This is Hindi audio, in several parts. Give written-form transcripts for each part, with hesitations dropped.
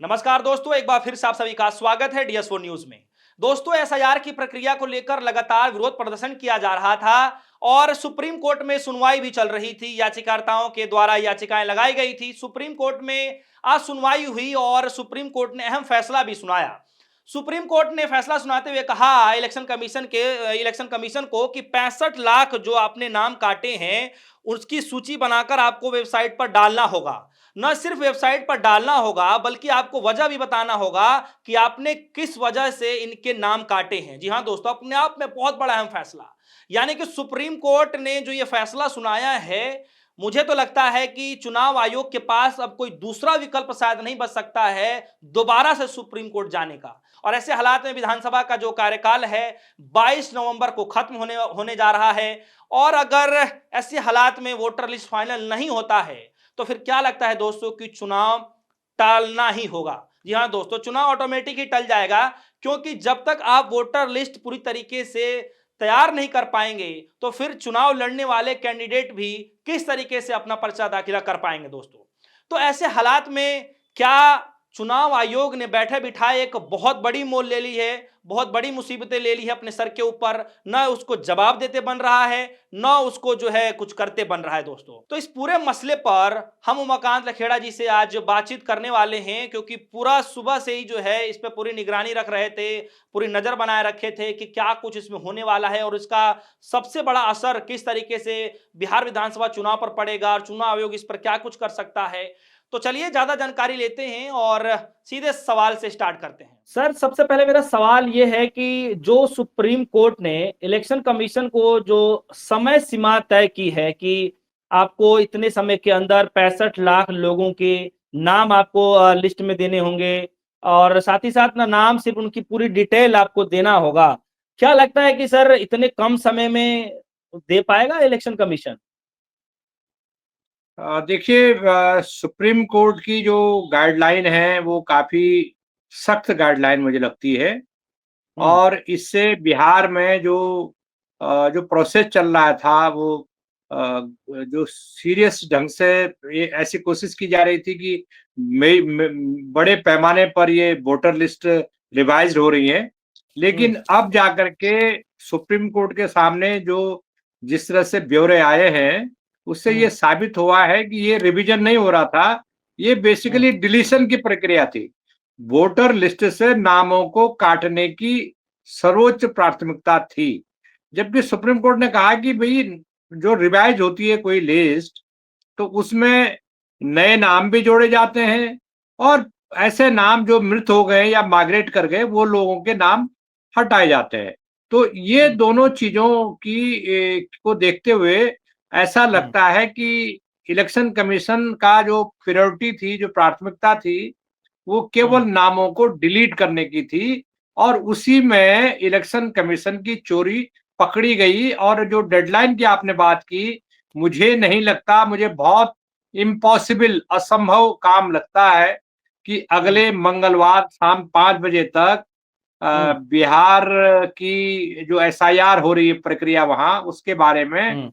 नमस्कार दोस्तों, एक बार फिर से आप सभी का स्वागत है DS4 न्यूज में। दोस्तों, एसआईआर की प्रक्रिया को लेकर लगातार विरोध प्रदर्शन किया जा रहा था और सुप्रीम कोर्ट में सुनवाई भी चल रही थी। याचिकाकर्ताओं के द्वारा याचिकाएं लगाई गई थी। सुप्रीम कोर्ट में आज सुनवाई हुई और सुप्रीम कोर्ट ने अहम फैसला भी सुनाया। सुप्रीम कोर्ट ने फैसला सुनाते हुए कहा इलेक्शन कमीशन को कि 65 लाख जो आपने नाम काटे हैं उसकी सूची बनाकर आपको वेबसाइट पर डालना होगा। न सिर्फ वेबसाइट पर डालना होगा बल्कि आपको वजह भी बताना होगा कि आपने किस वजह से इनके नाम काटे हैं। जी हां दोस्तों, अपने आप में बहुत बड़ा अहम फैसला, यानी कि सुप्रीम कोर्ट ने जो ये फैसला सुनाया है, मुझे तो लगता है कि चुनाव आयोग के पास अब कोई दूसरा विकल्प शायद नहीं बच सकता है दोबारा से सुप्रीम कोर्ट जाने का। और ऐसे हालात में विधानसभा का जो कार्यकाल है 22 नवंबर को खत्म होने होने जा रहा है और अगर ऐसे हालात में वोटर लिस्ट फाइनल नहीं होता है तो फिर क्या लगता है दोस्तों कि चुनाव टालना ही होगा। जी हां दोस्तों, चुनाव ऑटोमेटिक ही टल जाएगा, क्योंकि जब तक आप वोटर लिस्ट पूरी तरीके से तैयार नहीं कर पाएंगे तो फिर चुनाव लड़ने वाले कैंडिडेट भी किस तरीके से अपना पर्चा दाखिला कर पाएंगे दोस्तों। तो ऐसे हालात में क्या चुनाव आयोग ने बैठे बिठाए एक बहुत बड़ी मोल ले ली है, बहुत बड़ी मुसीबतें ले ली है अपने सर के ऊपर, न उसको जवाब देते बन रहा है न उसको जो है कुछ करते बन रहा है दोस्तों। तो इस पूरे मसले पर हम उमाकांत लखेड़ा जी से आज बातचीत करने वाले हैं, क्योंकि पूरा सुबह से ही जो है इस पे पूरी निगरानी रख रहे थे, पूरी नजर बनाए रखे थे कि क्या कुछ इसमें होने वाला है और इसका सबसे बड़ा असर किस तरीके से बिहार विधानसभा चुनाव पर पड़ेगा और चुनाव आयोग इस पर क्या कुछ कर सकता है। तो चलिए ज्यादा जानकारी लेते हैं और सीधे सवाल से स्टार्ट करते हैं। सर, सबसे पहले मेरा सवाल यह है कि जो सुप्रीम कोर्ट ने इलेक्शन कमीशन को जो समय सीमा तय की है कि आपको इतने समय के अंदर 65 लाख लोगों के नाम आपको लिस्ट में देने होंगे और साथ ही साथ ना नाम सिर्फ उनकी पूरी डिटेल आपको देना होगा, क्या लगता है कि सर इतने कम समय में दे पाएगा इलेक्शन कमीशन? देखिए, सुप्रीम कोर्ट की जो गाइडलाइन है वो काफी सख्त गाइडलाइन मुझे लगती है। और इससे बिहार में जो प्रोसेस चल रहा था वो जो सीरियस ढंग से ये ऐसी कोशिश की जा रही थी कि बड़े पैमाने पर ये वोटर लिस्ट रिवाइज हो रही है। लेकिन अब जाकर के सुप्रीम कोर्ट के सामने जो जिस तरह से ब्यौरे आए हैं उससे ये साबित हुआ है कि ये रिवीजन नहीं हो रहा था, ये बेसिकली डिलीशन की प्रक्रिया थी। वोटर लिस्ट से नामों को काटने की सर्वोच्च प्राथमिकता थी। जबकि सुप्रीम कोर्ट ने कहा कि भाई जो रिवाइज होती है कोई लिस्ट तो उसमें नए नाम भी जोड़े जाते हैं और ऐसे नाम जो मृत हो गए या माइग्रेट कर गए वो लोगों के नाम हटाए जाते हैं। तो ये दोनों चीजों को देखते हुए ऐसा लगता है कि इलेक्शन कमीशन का जो प्रायोरिटी थी, जो प्राथमिकता थी, वो केवल नामों को डिलीट करने की थी और उसी में इलेक्शन कमीशन की चोरी पकड़ी गई। और जो डेडलाइन की आपने बात की, मुझे नहीं लगता, मुझे बहुत इम्पॉसिबल, असंभव काम लगता है कि अगले मंगलवार शाम 5 बजे तक बिहार की जो एसआईआर हो रही है प्रक्रिया वहां उसके बारे में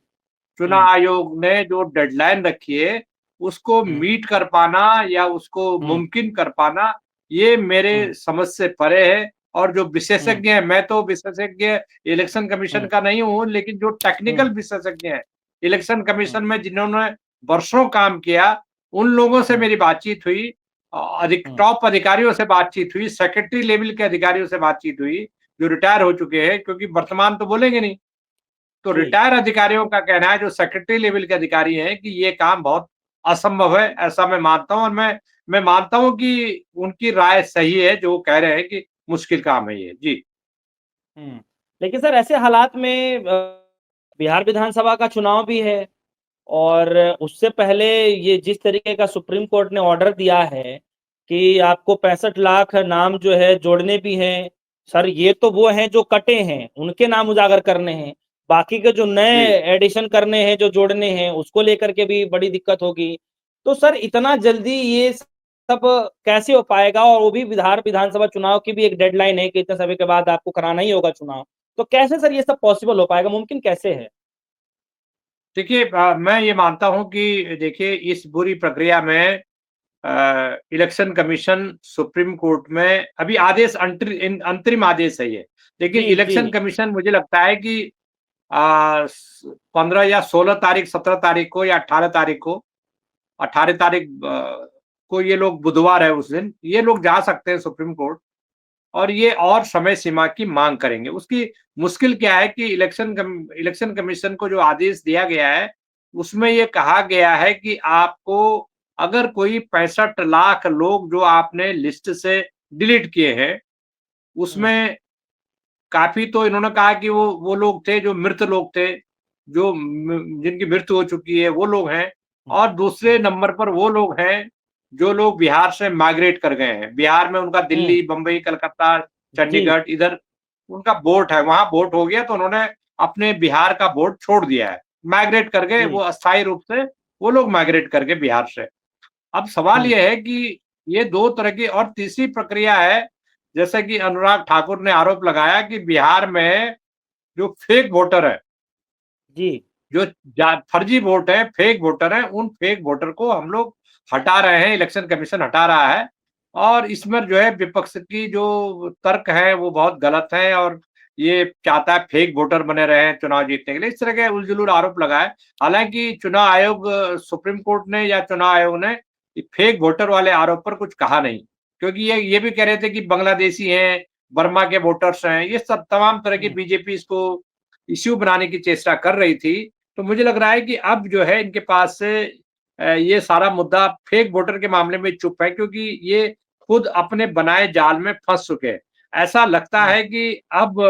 चुनाव आयोग ने जो डेडलाइन रखी है उसको मीट कर पाना या उसको मुमकिन कर पाना, ये मेरे समझ से परे है। और जो विशेषज्ञ हैं, मैं तो विशेषज्ञ इलेक्शन कमीशन का नहीं हूं, लेकिन जो टेक्निकल विशेषज्ञ हैं इलेक्शन कमीशन में जिन्होंने वर्षों काम किया, उन लोगों से मेरी बातचीत हुई, टॉप अधिकारियों से बातचीत हुई, सेक्रेटरी लेवल के अधिकारियों से बातचीत हुई जो रिटायर हो चुके हैं, क्योंकि वर्तमान तो बोलेंगे नहीं। तो रिटायर अधिकारियों का कहना है, जो सेक्रेटरी लेवल के अधिकारी हैं, कि ये काम बहुत असंभव है, ऐसा मैं मानता हूं। और मैं मानता हूं कि उनकी राय सही है जो कह रहे हैं कि मुश्किल काम है ये। जी। लेकिन सर ऐसे हालात में बिहार विधानसभा का चुनाव भी है और उससे पहले ये जिस तरीके का सुप्रीम कोर्ट ने ऑर्डर दिया है कि आपको 65 लाख नाम जो है जोड़ने भी हैं। सर, ये तो वो हैं जो कटे हैं, उनके नाम उजागर करने हैं, बाकी के जो नए जी। एडिशन करने हैं, जो जोड़ने हैं, उसको लेकर के भी बड़ी दिक्कत होगी। तो सर इतना जल्दी ये सब कैसे हो पाएगा, और वो भी बिहार विधानसभा चुनाव की भी एक डेडलाइन है कि इतने समय के बाद आपको कराना ही होगा चुनाव। तो कैसे सर ये सब पॉसिबल हो पाएगा, मुमकिन कैसे है? देखिए, मैं ये मानता हूं कि देखिए इस पूरी प्रक्रिया में इलेक्शन कमीशन सुप्रीम कोर्ट में अभी आदेश अंतरिम आदेश है ये, लेकिन जी जी। इलेक्शन कमीशन मुझे लगता है कि 15 या 16 तारीख, 17 तारीख को या 18 तारीख को, 18 तारीख को, ये लोग बुधवार है उस दिन, ये लोग जा सकते हैं सुप्रीम कोर्ट और ये और समय सीमा की मांग करेंगे। उसकी मुश्किल क्या है कि इलेक्शन कमीशन को जो आदेश दिया गया है, उसमें ये कहा गया है कि आपको अगर कोई 65 लाख लोग जो आपने लिस्ट से डिलीट किए हैं, हम्म उसमें काफ़ी तो इन्होंने कहा कि वो लोग थे जो मृत लोग थे, जो जिनकी मृत्यु हो चुकी है, वो लोग हैं। हम्म और दूसरे नंबर पर वो लोग हैं, जो लोग बिहार से माइग्रेट कर गए हैं। बिहार में उनका हम्म, दिल्ली, बम्बई, कलकत्ता, जी चंडीगढ़ इधर उनका वोट है, वहाँ वोट हो गया तो उन्होंने अपने बिहार का वोट छोड़ दिया है। माइग्रेट कर गए, वो जी। अस्थायी रूप से वो लोग माइग्रेट कर गए बिहार से। अब सवाल हम्म ये है कि ये 2 तरह की और तीसरी प्रक्रिया है, जैसे कि अनुराग ठाकुर ने आरोप लगाया कि बिहार में जो फेक वोटर है, जी। जो फर्जी वोट है, फेक वोटर है, उन फेक वोटर को हम लोग हटा रहे हैं, इलेक्शन कमीशन हटा रहा है। और इसमें जो है विपक्ष की जो तर्क है वो बहुत गलत है और ये चाहता है फेक वोटर बने रहे चुनाव जीतने के लिए। इस तरह के उलझुल आरोप लगाए। हालांकि चुनाव आयोग, सुप्रीम कोर्ट ने या चुनाव आयोग ने फेक वोटर वाले आरोप पर कुछ कहा नहीं, क्योंकि ये भी कह रहे थे कि बांग्लादेशी हैं, बर्मा के वोटर्स हैं, ये सब तमाम तरह की हम्म बीजेपी इसको इश्यू बनाने की चेष्टा कर रही थी। तो मुझे लग रहा है कि अब जो है इनके पास से ये सारा मुद्दा फेक वोटर के मामले में चुप है, क्योंकि ये खुद अपने बनाए जाल में फंस चुके हैं। ऐसा लगता हम्म है कि अब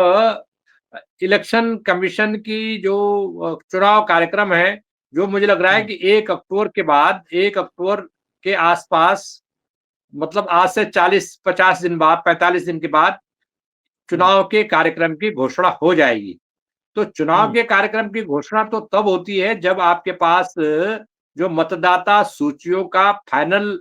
इलेक्शन कमीशन की जो चुनाव कार्यक्रम है, जो मुझे लग रहा है हम्म, कि 1 अक्टूबर के बाद, 1 अक्टूबर के आसपास, मतलब आज से 40-50 दिन बाद, 45 दिन के बाद हम्म चुनाव के कार्यक्रम की घोषणा हो जाएगी। तो चुनाव हम्म, के कार्यक्रम की घोषणा तो तब होती है जब आपके पास जो मतदाता सूचियों का फाइनल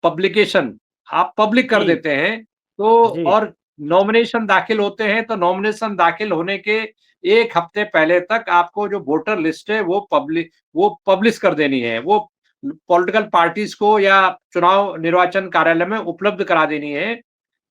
पब्लिकेशन आप पब्लिक कर जी देते हैं, तो जी। और नॉमिनेशन दाखिल होते हैं, तो नॉमिनेशन दाखिल होने के 1 हफ्ते पहले तक आपको जो वोटर लिस्ट है वो पब्लिश कर देनी है। वो पॉलिटिकल पार्टीज को या चुनाव निर्वाचन कार्यालय में उपलब्ध करा देनी है,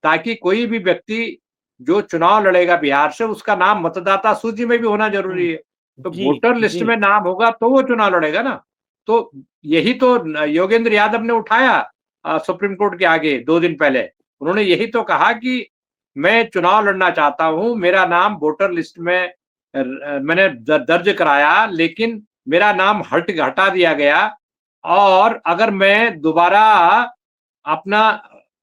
ताकि कोई भी व्यक्ति जो चुनाव लड़ेगा बिहार से, उसका नाम मतदाता सूची में भी होना हम्म, ज़रूरी है। तो जी वोटर लिस्ट जी। में नाम होगा तो वो चुनाव लड़ेगा ना। तो यही तो योगेंद्र यादव ने उठाया सुप्रीम कोर्ट के आगे 2 दिन पहले। उन्होंने यही तो कहा कि मैं चुनाव लड़ना चाहता हूँ, मेरा नाम वोटर लिस्ट में मैंने दर्ज कराया, लेकिन मेरा नाम हटा दिया गया और अगर मैं दोबारा अपना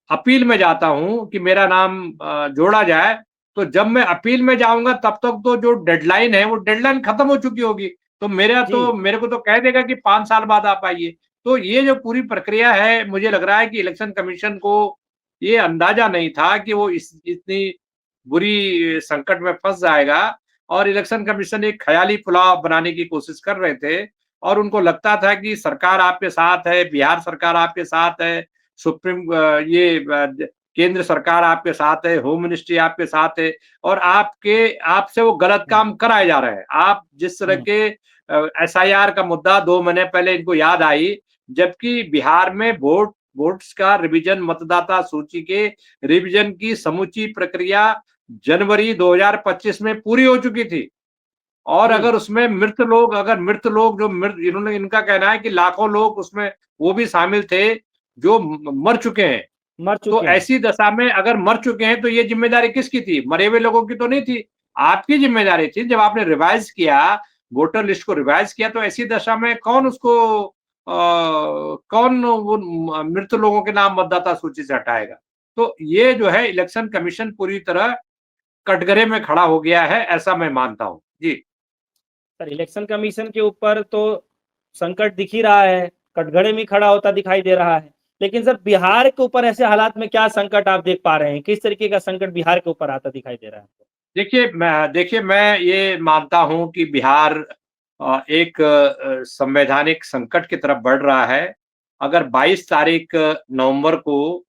अपील में जाता हूँ कि मेरा नाम जोड़ा जाए, तो जब मैं अपील में जाऊँगा तब तक तो जो डेडलाइन है, वो डेडलाइन खत्म हो चुकी होगी। तो जी मेरे को तो कह देगा कि 5 साल बाद आप आइए। तो ये जो पूरी प्रक्रिया है, मुझे लग रहा है कि इलेक्शन कमीशन को ये अंदाज़ा नहीं था कि वो इस इतनी बुरी संकट में फँस जाएगा और इलेक्शन कमीशन एक ख़याली पुलाव बनाने की कोशिश कर रहे थे और उनको लगता था कि सरकार आपके साथ है, बिहार सरकार आपके साथ है, केंद्र सरकार आपके साथ है, होम मिनिस्ट्री आपके साथ है और आपसे वो गलत हम्म काम कराए जा रहे हैं। आप जिस तरह हम्म, के एसआईआर का मुद्दा 2 महीने पहले इनको याद आई, जबकि बिहार में वोट्स का रिवीजन, मतदाता सूची के रिवीजन की समूची प्रक्रिया जनवरी 2025 में पूरी हो चुकी थी। और जी। अगर उसमें मृत लोग जो मृत इन्होंने इनका कहना है कि लाखों लोग उसमें वो भी शामिल थे जो मर चुके हैं। मर तो चुके हैं। ऐसी दशा में अगर मर चुके हैं तो ये जिम्मेदारी किसकी थी? मरे हुए लोगों की तो नहीं थी। आपकी जिम्मेदारी थी। जब आपने रिवाइज़ किया, वोटर लिस्ट को रिवाइज़ किया, तो ऐसी दशा में कौन वो मृत लोगों के नाम मतदाता सूची से हटाएगा? तो ये जो है इलेक्शन कमीशन पूरी तरह कटघरे में खड़ा हो गया है, ऐसा मैं मानता हूँ। जी। सर, इलेक्शन कमीशन के ऊपर तो संकट दिख ही रहा है, कटघरे में खड़ा होता दिखाई दे रहा है। लेकिन सर, बिहार के ऊपर ऐसे हालात में क्या संकट आप देख पा रहे हैं? किस तरीके का संकट बिहार के ऊपर आता दिखाई दे रहा है? देखिए मैं ये मानता हूँ कि बिहार एक संवैधानिक संकट की तरफ बढ़ रहा है। अगर 22 तारीख नवंबर को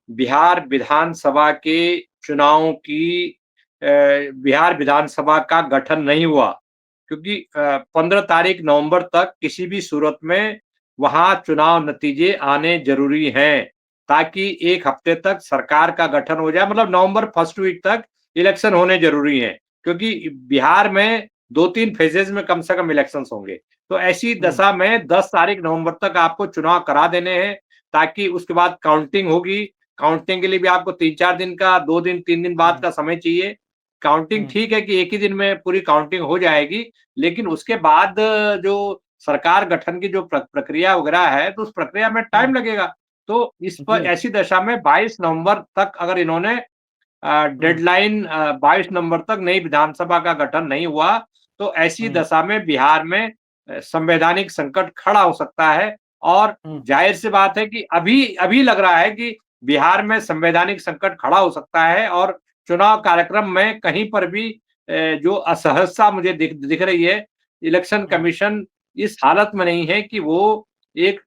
बिहार विधानसभा के चुनावों की बिहार विधानसभा का गठन नहीं हुआ, क्योंकि 15 तारीख नवंबर तक किसी भी सूरत में वहां चुनाव नतीजे आने जरूरी हैं, ताकि 1 हफ्ते तक सरकार का गठन हो जाए, मतलब नवंबर फर्स्ट वीक तक इलेक्शन होने जरूरी है, क्योंकि बिहार में 2-3 फेजेज में कम से कम इलेक्शंस होंगे। तो ऐसी दशा में 10 तारीख नवंबर तक आपको चुनाव करा देने हैं, ताकि उसके बाद काउंटिंग होगी। काउंटिंग के लिए भी आपको 3-4 दिन का, 2 दिन 3 दिन बाद का समय चाहिए। काउंटिंग ठीक है कि एक ही दिन में पूरी काउंटिंग हो जाएगी, लेकिन उसके बाद जो सरकार गठन की जो प्रक्रिया वगैरह है, तो उस प्रक्रिया में टाइम लगेगा। तो इस पर जी। ऐसी दशा में 22 नवंबर तक अगर इन्होंने डेडलाइन 22 नवंबर तक नई विधानसभा का गठन नहीं हुआ, तो ऐसी दशा में बिहार में संवैधानिक संकट खड़ा हो सकता है। और जाहिर-सी बात है कि अभी अभी लग रहा है कि बिहार में संवैधानिक संकट खड़ा हो सकता है, और चुनाव कार्यक्रम में कहीं पर भी जो असहजता मुझे दिख रही है, इलेक्शन कमीशन इस हालत में नहीं है कि वो एक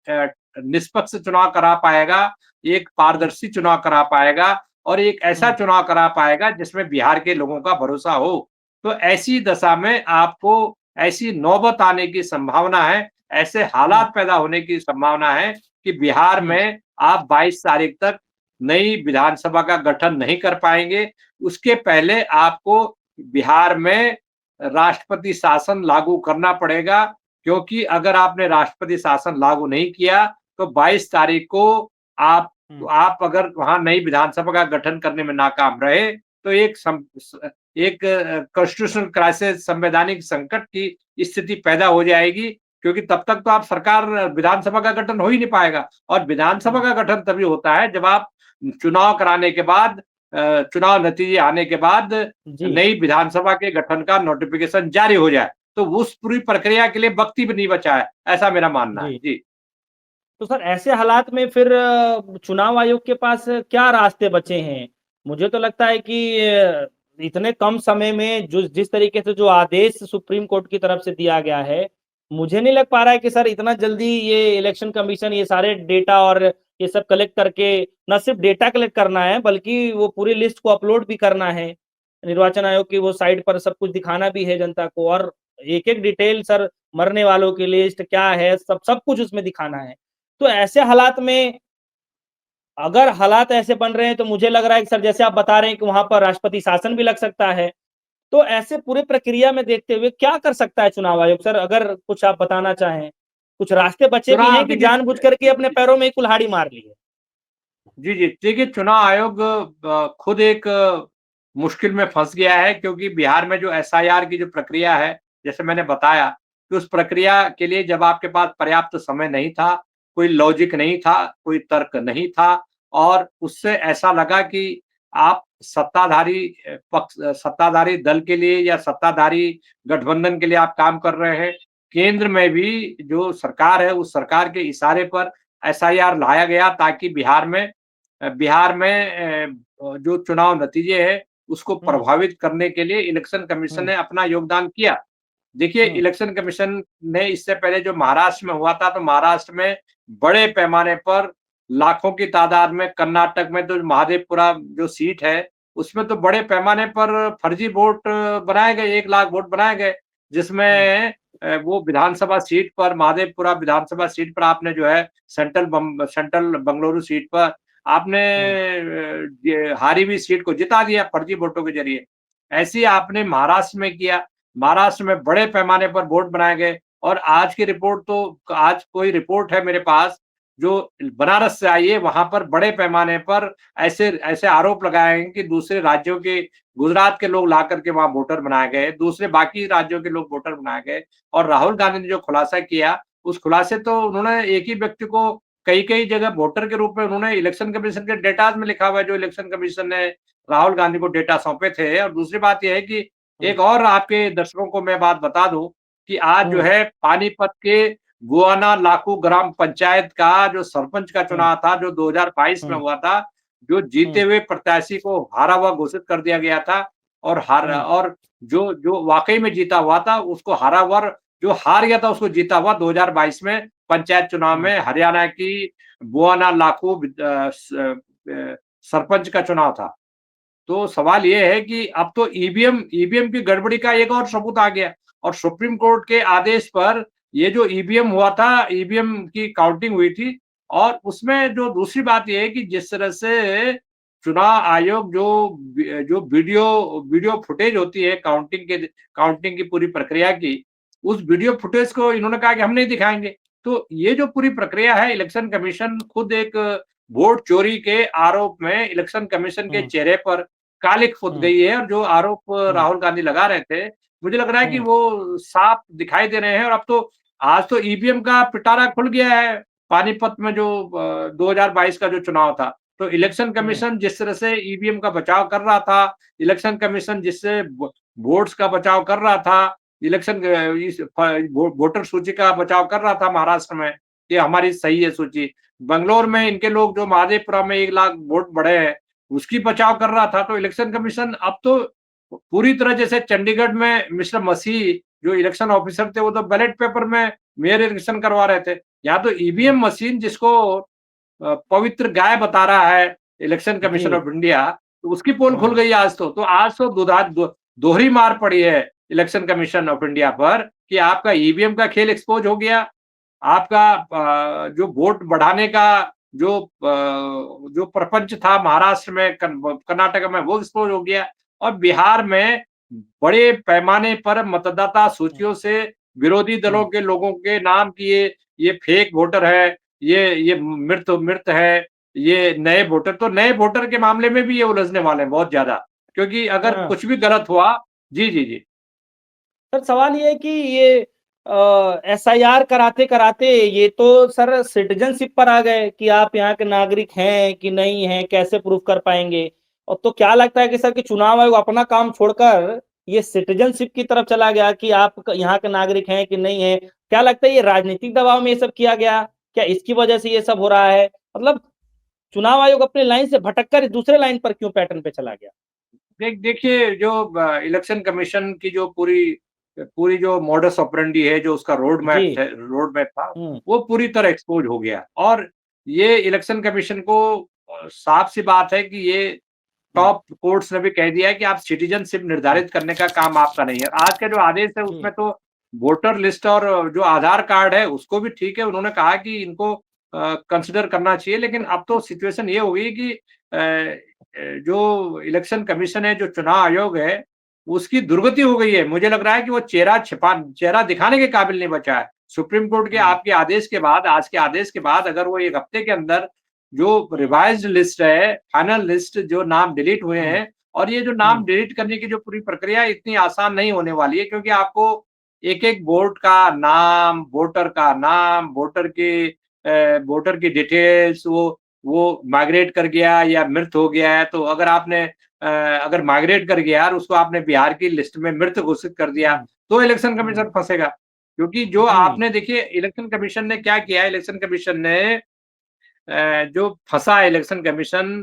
निष्पक्ष चुनाव करा पाएगा, एक पारदर्शी चुनाव करा पाएगा, और एक ऐसा चुनाव करा पाएगा जिसमें बिहार के लोगों का भरोसा हो। तो ऐसी दशा में आपको ऐसी नौबत आने की संभावना है, ऐसे हालात पैदा होने की संभावना है कि बिहार में आप 22 तारीख तक नई विधानसभा का गठन नहीं कर पाएँगे। उसके पहले आपको बिहार में राष्ट्रपति शासन लागू करना पड़ेगा, क्योंकि अगर आपने राष्ट्रपति शासन लागू नहीं किया, तो 22 तारीख को आप आप अगर वहाँ नई विधानसभा का गठन करने में नाकाम रहे, तो एक कॉन्स्टिट्यूशनल क्राइसिस, संवैधानिक संकट की स्थिति पैदा हो जाएगी, क्योंकि तब तक तो आप सरकार विधानसभा का गठन हो ही नहीं पाएगा। और विधानसभा का गठन तभी होता है जब आप चुनाव कराने के बाद, चुनाव नतीजे आने के बाद जी। नई विधानसभा के गठन का नोटिफिकेशन जारी हो जाए। तो उस पूरी प्रक्रिया के लिए वक़्त भी नहीं बचा है, ऐसा मेरा मानना है। जी। जी। तो सर ऐसे हालात में फिर चुनाव आयोग के पास क्या रास्ते बचे हैं? मुझे तो लगता है कि इतने कम समय में जो जिस तरीके से जो आदेश सुप्रीम कोर्ट की तरफ से दिया गया है, मुझे नहीं लग पा रहा है कि सर इतना जल्दी ये इलेक्शन कमीशन ये सारे डेटा और ये सब कलेक्ट करके ना सिर्फ डेटा कलेक्ट करना है, बल्कि वो पूरी लिस्ट को अपलोड भी करना है। निर्वाचन आयोग की वो साइट पर सब कुछ दिखाना भी है जनता को, और एक-एक डिटेल सर, मरने वालों की लिस्ट क्या है, सब सब कुछ उसमें दिखाना है। तो ऐसे हालात में अगर हालात ऐसे बन रहे हैं, तो मुझे लग रहा है कि सर जैसे आप बता रहे हैं कि वहाँ पर राष्ट्रपति शासन भी लग सकता है। तो ऐसे पूरे प्रक्रिया में देखते हुए क्या कर सकता है चुनाव आयोग सर? अगर कुछ आप बताना चाहें? कुछ रास्ते बचे भी चुनाव हैं कि देखिए, जानबूझ करके अपने पैरों में ही कुल्हाड़ी मार ली है? जी, जी। देखिए, चुनाव आयोग खुद एक मुश्किल में फँस गया है, क्योंकि बिहार में जो एसआईआर की जो प्रक्रिया है, जैसे मैंने बताया कि उस प्रक्रिया के लिए जब आपके पास पर्याप्त समय नहीं था, कोई लॉजिक नहीं था, कोई तर्क नहीं था, और उससे ऐसा लगा कि आप सत्ताधारी दल के लिए या सत्ताधारी गठबंधन के लिए आप काम कर रहे हैं। केंद्र में भी जो सरकार है, उस सरकार के इशारे पर एसआईआर लाया गया, ताकि बिहार में जो चुनाव नतीजे हैं, उसको हुँ, प्रभावित करने के लिए इलेक्शन कमीशन हुँ, ने अपना योगदान किया। देखिए, हुँ, इलेक्शन कमीशन ने इससे पहले जो महाराष्ट्र में हुआ था, तो महाराष्ट्र में बड़े पैमाने पर लाखों की तादाद में, कर्नाटक में तो महादेवपुरा जो सीट है, उसमें तो बड़े पैमाने पर फर्जी वोट बनाए गए, 1 लाख वोट बनाए गए, हुँ, जिसमें वो विधानसभा सीट पर, महादेवपुरा विधानसभा सीट पर आपने जो है सेंट्रल बंगलुरु सीट पर आपने हुँ, ये हारी हुई सीट को जिता दिया फर्जी वोटों के ज़रिए। ऐसे ही आपने महाराष्ट्र में किया। महाराष्ट्र में बड़े पैमाने पर वोट बनाए गए, और आज कोई रिपोर्ट है मेरे पास जो बनारस से आई है, वहाँ पर बड़े पैमाने पर ऐसे ऐसे आरोप लगाए हैं कि दूसरे राज्यों के, गुजरात के लोग ला करके वहाँ वोटर बनाए गए, दूसरे बाकी राज्यों के लोग वोटर बनाए गए। और राहुल गांधी ने जो खुलासा किया, उस खुलासे तो उन्होंने एक ही व्यक्ति को कई-कई जगह वोटर के रूप में उन्होंने इलेक्शन कमीशन के डेटाज में लिखा हुआ है, जो इलेक्शन कमीशन ने राहुल गांधी को डेटा सौंपे थे। और दूसरी बात ये है कि हुँ, एक और आपके दर्शकों को मैं बात बता दूं कि आज जो हुँ, है पानीपत के गुआना लाकू ग्राम पंचायत का जो सरपंच का हुँ, चुनाव था, जो 2022 में हुँ, हुआ था, जो जीते हुँ, हुए प्रत्याशी को हारा हुआ घोषित कर दिया गया था, हुँ, और जो जो वाकई में जीता हुआ था उसको हारा हुआ, और जो हार गया था उसको जीता हुआ 2022 में पंचायत चुनाव हुँ, में हरियाणा की बुआना लाखू सरपंच का चुनाव था। तो सवाल ये है कि अब तो ईवीएम ईवीएम की गड़बड़ी का एक और सबूत आ गया, और सुप्रीम कोर्ट के आदेश पर ये जो ईवीएम हुआ था, ईवीएम की काउंटिंग हुई थी और उसमें जो दूसरी बात ये है कि जिस तरह से चुनाव आयोग जो वीडियो वीडियो फुटेज होती है काउंटिंग की पूरी प्रक्रिया की, उस वीडियो फुटेज को इन्होंने कहा कि हम नहीं दिखाएँगे। तो ये जो पूरी प्रक्रिया है, इलेक्शन कमीशन खुद एक वोट चोरी के आरोप में इलेक्शन कमीशन के हम्म। चेहरे पर कालिख फुट हम्म। गई है और जो आरोप हम्म। राहुल गांधी लगा रहे थे, मुझे लग रहा है कि हम्म। वो साफ दिखाई दे रहे हैं और अब तो आज तो ईवीएम का पिटारा खुल गया है। पानीपत में जो 2022 का जो चुनाव था, तो इलेक्शन हम्म। कमीशन जिस तरह से ईवीएम का बचाव कर रहा था, इलेक्शन कमीशन जिससे वोट्स का बचाव कर रहा था, इलेक्शन इस वोटर सूची का बचाव कर रहा था महाराष्ट्र में, कि हमारी सही है सूची। बंगलोर में इनके लोग जो महादेवपुरा में 1 लाख वोट बढ़े हैं, उसकी बचाव कर रहा था। तो इलेक्शन कमीशन अब तो पूरी तरह जैसे चंडीगढ़ में मिस्टर मसीह जो इलेक्शन ऑफिसर थे, वो तो बैलेट पेपर में मेयर इलेक्शन करवा रहे थे। यहाँ तो ईवीएम मशीन जिसको पवित्र गाय बता रहा है इलेक्शन कमीशन जी। ऑफ इंडिया, तो उसकी पोल खुल हम्म। गई आज तो। तो आज तो दोहरी मार पड़ी है इलेक्शन कमीशन ऑफ इंडिया पर कि आपका ईवीएम का खेल एक्सपोज हो गया, आपका जो वोट बढ़ाने का जो प्रपंच था महाराष्ट्र में, कर्नाटक में, वो एक्सपोज हो गया और बिहार में बड़े पैमाने पर मतदाता हम्म। सूचियों से विरोधी दलों हम्म। के लोगों के नाम कि ये फेक वोटर है, ये मृत मृत है, ये नए वोटर, तो नए वोटर के मामले में भी ये उलझने वाले हैं बहुत ज्यादा, क्योंकि अगर हाँ। कुछ भी गलत हुआ। जी जी जी। सर सवाल ये है कि ये एसआईआर कराते कराते ये तो सर सिटीजनशिप पर आ गए कि आप यहाँ के नागरिक हैं कि नहीं हैं, कैसे प्रूफ कर पाएंगे। और तो क्या लगता है कि सर कि चुनाव आयोग अपना काम छोड़कर ये सिटीजनशिप की तरफ चला गया कि आप यहाँ के नागरिक हैं कि नहीं है। क्या लगता है ये राजनीतिक दबाव में ये सब किया गया, क्या इसकी वजह से ये सब हो रहा है? मतलब चुनाव आयोग अपने लाइन से भटककर दूसरे लाइन पर क्यों पैटर्न पे चला गया? देखिए जो इलेक्शन कमीशन की जो पूरी पूरी जो मॉडस ऑपरेंडी है, जो उसका जी। रोड मैप था, हम्म। वो पूरी तरह एक्सपोज हो गया और ये इलेक्शन कमीशन को साफ सी बात है कि ये हम्म। टॉप कोर्ट्स ने भी कह दिया है कि आप सिटीजनशिप निर्धारित करने का काम आपका नहीं है। आज का जो आदेश है उसमें जी। तो वोटर लिस्ट और जो आधार कार्ड है उसको भी ठीक है, उन्होंने कहा कि इनको कंसिडर करना चाहिए, लेकिन अब तो सिचुएशन ये हो गई कि जो इलेक्शन कमीशन है, जो चुनाव आयोग है, उसकी दुर्गति हो गई है। मुझे लग रहा है कि वो चेहरा दिखाने के काबिल नहीं बचा है। सुप्रीम कोर्ट के हम्म। आपके आदेश के बाद, आज के आदेश के बाद, अगर वो 1 हफ्ते के अंदर जो हम्म। रिवाइज्ड लिस्ट है, फाइनल लिस्ट, जो नाम डिलीट हुए हम्म। हैं, और ये जो नाम हम्म। डिलीट करने की जो पूरी प्रक्रिया है, इतनी आसान नहीं होने वाली है, क्योंकि आपको एक-एक वोट का नाम, वोटर का नाम, वोटर की डिटेल्स, वो माइग्रेट कर गया या मृत हो गया है, तो अगर आपने अगर माइग्रेट कर गया और उसको आपने बिहार की लिस्ट में मृत घोषित कर दिया, हम्म। तो इलेक्शन हम्म। कमीशन फँसेगा। क्योंकि जो जी। आपने देखिए इलेक्शन कमीशन ने क्या किया है, इलेक्शन कमीशन ने जो फँसा है इलेक्शन कमीशन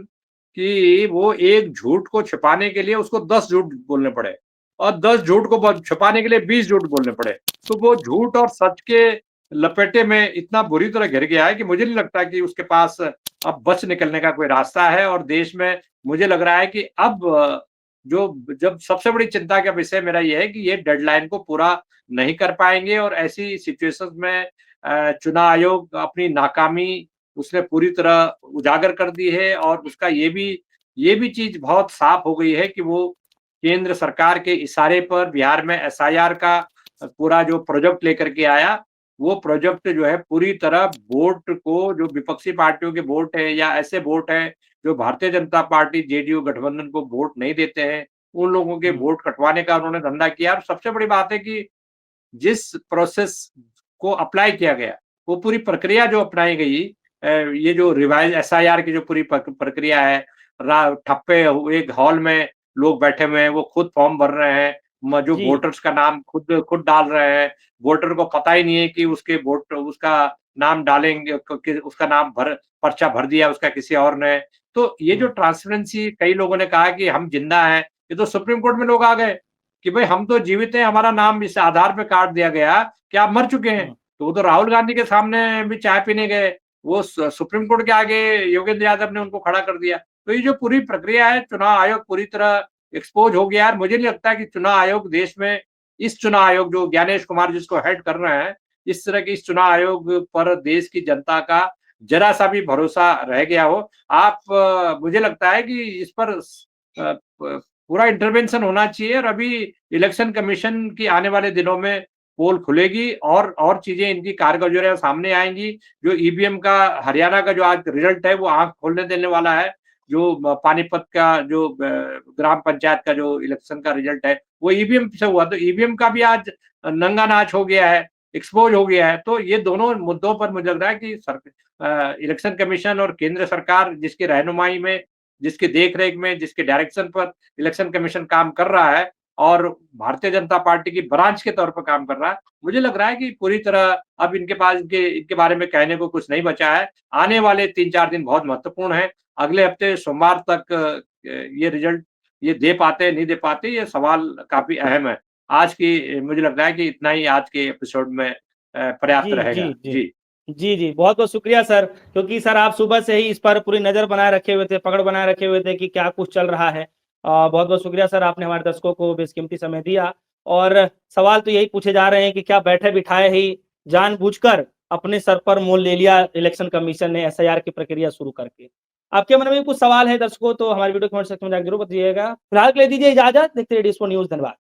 कि वो एक झूठ को छिपाने के लिए उसको 10 झूठ बोलने पड़े और 10 झूठ को छिपाने के लिए 20 झूठ बोलने पड़े। तो वो झूठ और सच के लपेटे में इतना बुरी तरह घिर गया है कि मुझे नहीं लगता कि उसके पास अब बच निकलने का कोई रास्ता है और देश में मुझे लग रहा है कि अब जो जब सबसे बड़ी चिंता का विषय मेरा ये है कि ये डेडलाइन को पूरा नहीं कर पाएँगे और ऐसी सिचुएशंस में चुनाव आयोग अपनी नाकामी उसने पूरी तरह उजागर कर दी है और उसका ये भी चीज़ बहुत साफ हो गई है कि वो केंद्र सरकार के इशारे पर बिहार में एसआईआर का पूरा जो प्रोजेक्ट लेकर के आया, वो प्रोजेक्ट जो है पूरी तरह वोट को, जो विपक्षी पार्टियों के वोट है या ऐसे वोट हैं जो भारतीय जनता पार्टी, जेडीयू गठबंधन को वोट नहीं देते हैं, उन लोगों के हम्म। वोट कटवाने का उन्होंने धंधा किया और सबसे बड़ी बात है कि जिस प्रोसेस को अप्लाई किया गया, वो पूरी प्रक्रिया जो अपनाई गई, ये जो रिवाइज एसआईआर की जो पूरी प्रक्रिया है, ठप्पे एक हॉल में लोग बैठे हुए हैं, वो खुद फॉर्म भर रहे हैं, जो जी। वोटर्स का नाम खुद खुद डाल रहे हैं, वोटर को पता ही नहीं है कि उसका नाम डालेंगे, उसका नाम पर्चा भर दिया उसका किसी और ने। तो ये जो हम्म। ट्रांसपेरेंसी, कई लोगों ने कहा कि हम जिंदा हैं, ये तो सुप्रीम कोर्ट में लोग आ गए कि भाई हम तो जीवित हैं, हमारा नाम इस आधार पे काट दिया गया कि आप मर चुके हैं। हम्म। तो वो तो राहुल गांधी के सामने भी चाय पीने गए, वो सुप्रीम कोर्ट के आगे योगेंद्र यादव ने उनको खड़ा कर दिया। तो ये जो पूरी प्रक्रिया है, चुनाव आयोग पूरी तरह एक्सपोज हो गया है। मुझे नहीं लगता कि चुनाव आयोग देश में, इस चुनाव आयोग जो ज्ञानेश कुमार जिसको हेड कर रहे हैं, इस तरह के इस चुनाव आयोग पर देश की जनता का जरा सा भी भरोसा रह गया हो। मुझे लगता है कि इस पर पूरा इंटरवेंशन होना चाहिए और अभी इलेक्शन कमीशन की आने वाले दिनों में पोल खुलेगी और चीजें इनकी कारगुजारियां सामने आएंगी। जो ईवीएम का हरियाणा का जो आज रिजल्ट है वो आंख खोलने देने वाला है। जो पानीपत का जो ग्राम पंचायत का जो इलेक्शन का रिजल्ट है वो ईवीएम से हुआ, तो ईवीएम का भी आज नंगा नाच हो गया है, एक्सपोज हो गया है। तो ये दोनों मुद्दों पर मुझे लग रहा है कि इलेक्शन कमीशन और केंद्र सरकार जिसकी रहनुमाई में, जिसके देख-रेख में, जिसके डायरेक्शन पर इलेक्शन कमीशन काम कर रहा है और भारतीय जनता पार्टी की ब्रांच के तौर पर काम कर रहा है, मुझे लग रहा है कि पूरी तरह अब इनके पास इनके बारे में कहने को कुछ नहीं बचा है। आने वाले 3-4 दिन बहुत महत्वपूर्ण हैं। अगले हफ्ते सोमवार तक ये रिजल्ट ये दे पाते, नहीं दे पाते, ये सवाल काफ़ी अहम है। आज की मुझे लग रहा है कि इतना ही आज के एपिसोड में पर्याप्त जी, जी, रहेगा। जी। जी। जी, जी, बहुत-बहुत शुक्रिया सर, क्योंकि सर आप सुबह से ही इस पर पूरी नज़र बनाए रखे हुए थे, पकड़ बनाए रखे हुए थे कि क्या कुछ चल रहा है। बहुत-बहुत शुक्रिया सर, आपने हमारे दर्शकों को बेशकीमती समय दिया और सवाल तो यही पूछे जा रहे हैं कि क्या बैठे-बिठाए ही जानबूझकर अपने सर पर मोल ले लिया इलेक्शन कमीशन ने एसआईआर की प्रक्रिया शुरू करके? आपके मन में भी कुछ सवाल है दर्शकों तो हमारी वीडियो कमेंट सेक्शन में जाके ज़रूर बताइएगा। फिलहाल के लिए दीजिए इजाज़त, देखते रहिए DS4 न्यूज़, धन्यवाद।